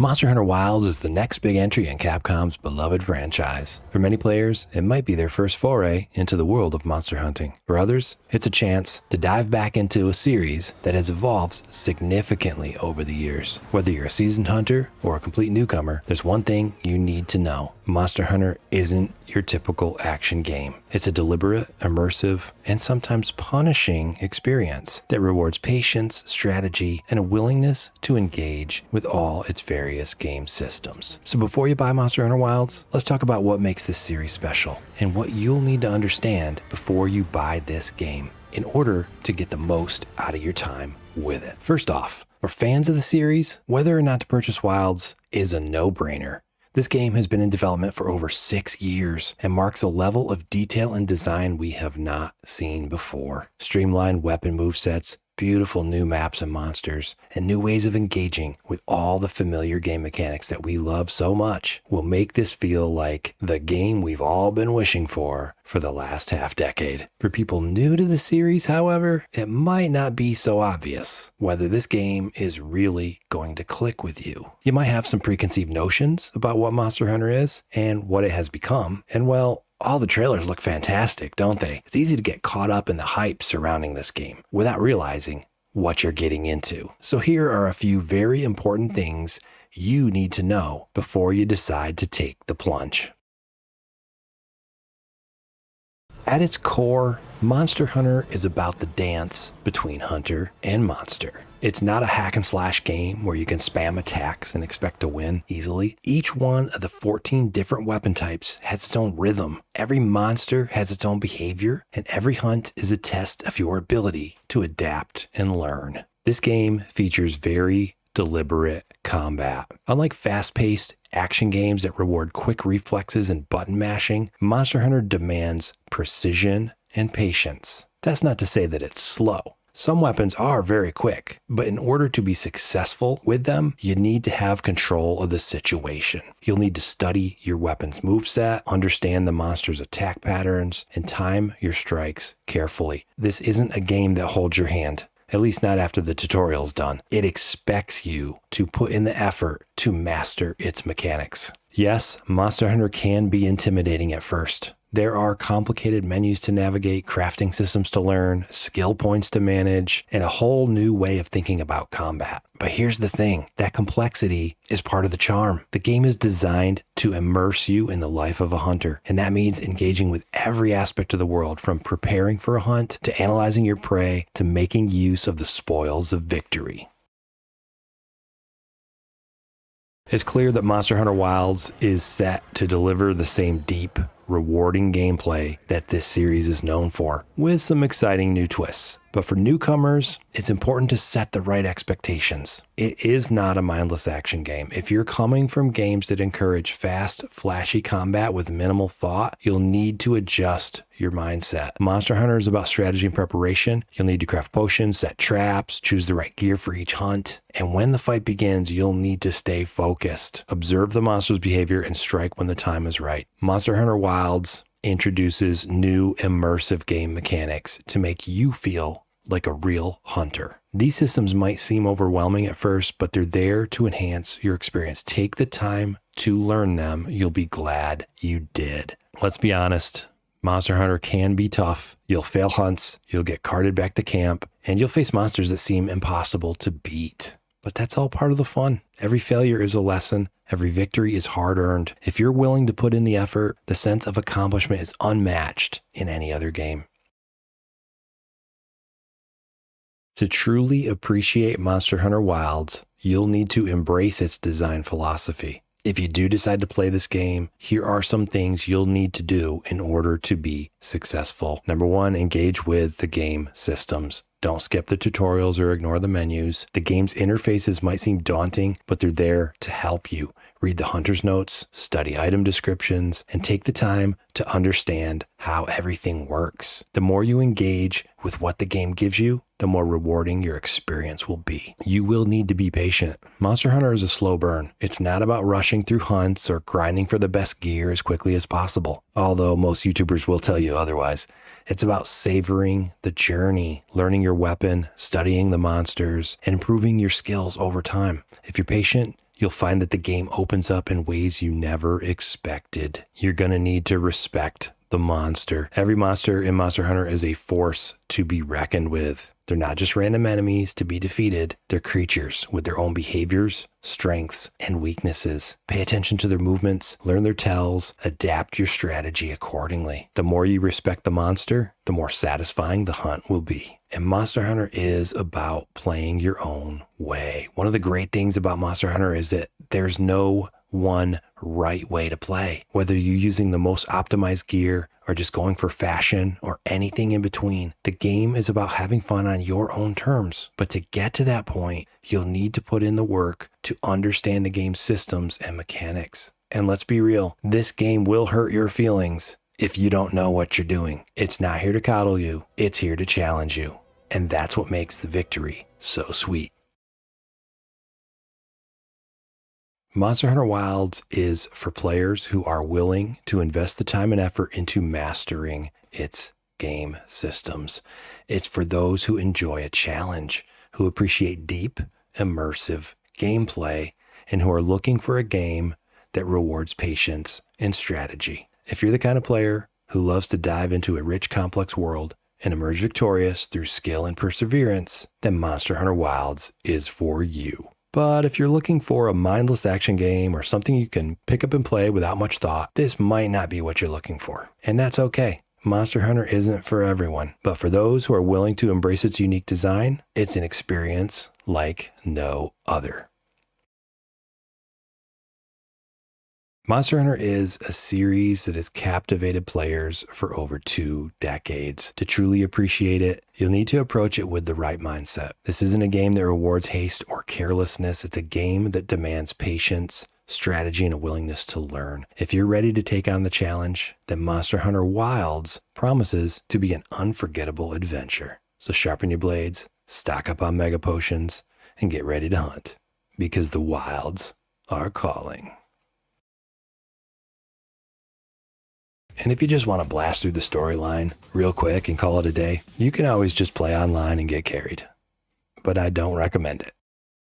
Monster Hunter Wilds is the next big entry in Capcom's beloved franchise. For many players, it might be their first foray into the world of monster hunting. For others, it's a chance to dive back into a series that has evolved significantly over the years. Whether you're a seasoned hunter or a complete newcomer, there's one thing you need to know. Monster Hunter isn't your typical action game. It's a deliberate, immersive, and sometimes punishing experience that rewards patience, strategy, and a willingness to engage with all its various game systems. So before you buy Monster Hunter Wilds, let's talk about what makes this series special and what you'll need to understand before you buy this game in order to get the most out of your time with it. First off, for fans of the series, whether or not to purchase Wilds is a no-brainer. This game has been in development for over 6 years and marks a level of detail and design we have not seen before. Streamlined weapon movesets, beautiful new maps and monsters, and new ways of engaging with all the familiar game mechanics that we love so much will make this feel like the game we've all been wishing for the last half-decade. For people new to the series, however, it might not be so obvious whether this game is really going to click with you. You might have some preconceived notions about what Monster Hunter is and what it has become, and well, all the trailers look fantastic, don't they? It's easy to get caught up in the hype surrounding this game without realizing what you're getting into. So here are a few very important things you need to know before you decide to take the plunge. At its core, Monster Hunter is about the dance between hunter and monster. It's not a hack and slash game where you can spam attacks and expect to win easily. Each one of the 14 different weapon types has its own rhythm. Every monster has its own behavior, and every hunt is a test of your ability to adapt and learn. This game features very deliberate combat. Unlike fast-paced action games that reward quick reflexes and button mashing, Monster Hunter demands precision and patience. That's not to say that it's slow. Some weapons are very quick, but in order to be successful with them, you need to have control of the situation. You'll need to study your weapon's moveset, understand the monster's attack patterns, and time your strikes carefully. This isn't a game that holds your hand, at least not after the tutorial's done. It expects you to put in the effort to master its mechanics. Yes, Monster Hunter can be intimidating at first. There are complicated menus to navigate, crafting systems to learn, skill points to manage, and a whole new way of thinking about combat. But here's the thing, that complexity is part of the charm. The game is designed to immerse you in the life of a hunter, and that means engaging with every aspect of the world, from preparing for a hunt, to analyzing your prey, to making use of the spoils of victory. It's clear that Monster Hunter Wilds is set to deliver the same deep, rewarding gameplay that this series is known for, with some exciting new twists. But for newcomers, it's important to set the right expectations. It is not a mindless action game. If you're coming from games that encourage fast, flashy combat with minimal thought, you'll need to adjust your mindset. Monster Hunter is about strategy and preparation. You'll need to craft potions, set traps, choose the right gear for each hunt. And when the fight begins, you'll need to stay focused. Observe the monster's behavior and strike when the time is right. Monster Hunter Wilds introduces new immersive game mechanics to make you feel like a real hunter. These systems might seem overwhelming at first, but they're there to enhance your experience. Take the time to learn them. You'll be glad you did. Let's be honest. Monster Hunter can be tough. You'll fail hunts, you'll get carted back to camp, and you'll face monsters that seem impossible to beat. But that's all part of the fun. Every failure is a lesson. Every victory is hard-earned. If you're willing to put in the effort, the sense of accomplishment is unmatched in any other game. To truly appreciate Monster Hunter Wilds, you'll need to embrace its design philosophy. If you do decide to play this game, here are some things you'll need to do in order to be successful. Number 1, engage with the game systems. Don't skip the tutorials or ignore the menus. The game's interfaces might seem daunting, but they're there to help you. Read the hunter's notes, study item descriptions, and take the time to understand how everything works. The more you engage with what the game gives you, the more rewarding your experience will be. You will need to be patient. Monster Hunter is a slow burn. It's not about rushing through hunts or grinding for the best gear as quickly as possible, although most YouTubers will tell you otherwise. It's about savoring the journey, learning your weapon, studying the monsters, and improving your skills over time. If you're patient, you'll find that the game opens up in ways you never expected. You're going to need to respect the monster. Every monster in Monster Hunter is a force to be reckoned with. They're not just random enemies to be defeated. They're creatures with their own behaviors, strengths, and weaknesses. Pay attention to their movements, learn their tells, adapt your strategy accordingly. The more you respect the monster, the more satisfying the hunt will be. And Monster Hunter is about playing your own way. One of the great things about Monster Hunter is that there's no one right way to play. Whether you're using the most optimized gear or just going for fashion or anything in between, the game is about having fun on your own terms. But to get to that point, you'll need to put in the work to understand the game's systems and mechanics. And let's be real, this game will hurt your feelings if you don't know what you're doing. It's not here to coddle you, it's here to challenge you. And that's what makes the victory so sweet. Monster Hunter Wilds is for players who are willing to invest the time and effort into mastering its game systems. It's for those who enjoy a challenge, who appreciate deep, immersive gameplay, and who are looking for a game that rewards patience and strategy. If you're the kind of player who loves to dive into a rich, complex world and emerge victorious through skill and perseverance, then Monster Hunter Wilds is for you. But if you're looking for a mindless action game or something you can pick up and play without much thought, this might not be what you're looking for. And that's okay. Monster Hunter isn't for everyone, but for those who are willing to embrace its unique design, it's an experience like no other. Monster Hunter is a series that has captivated players for over 2 decades. To truly appreciate it, you'll need to approach it with the right mindset. This isn't a game that rewards haste or carelessness. It's a game that demands patience, strategy, and a willingness to learn. If you're ready to take on the challenge, then Monster Hunter Wilds promises to be an unforgettable adventure. So sharpen your blades, stock up on mega potions, and get ready to hunt, because the wilds are calling. And if you just want to blast through the storyline real quick and call it a day, you can always just play online and get carried. But I don't recommend it.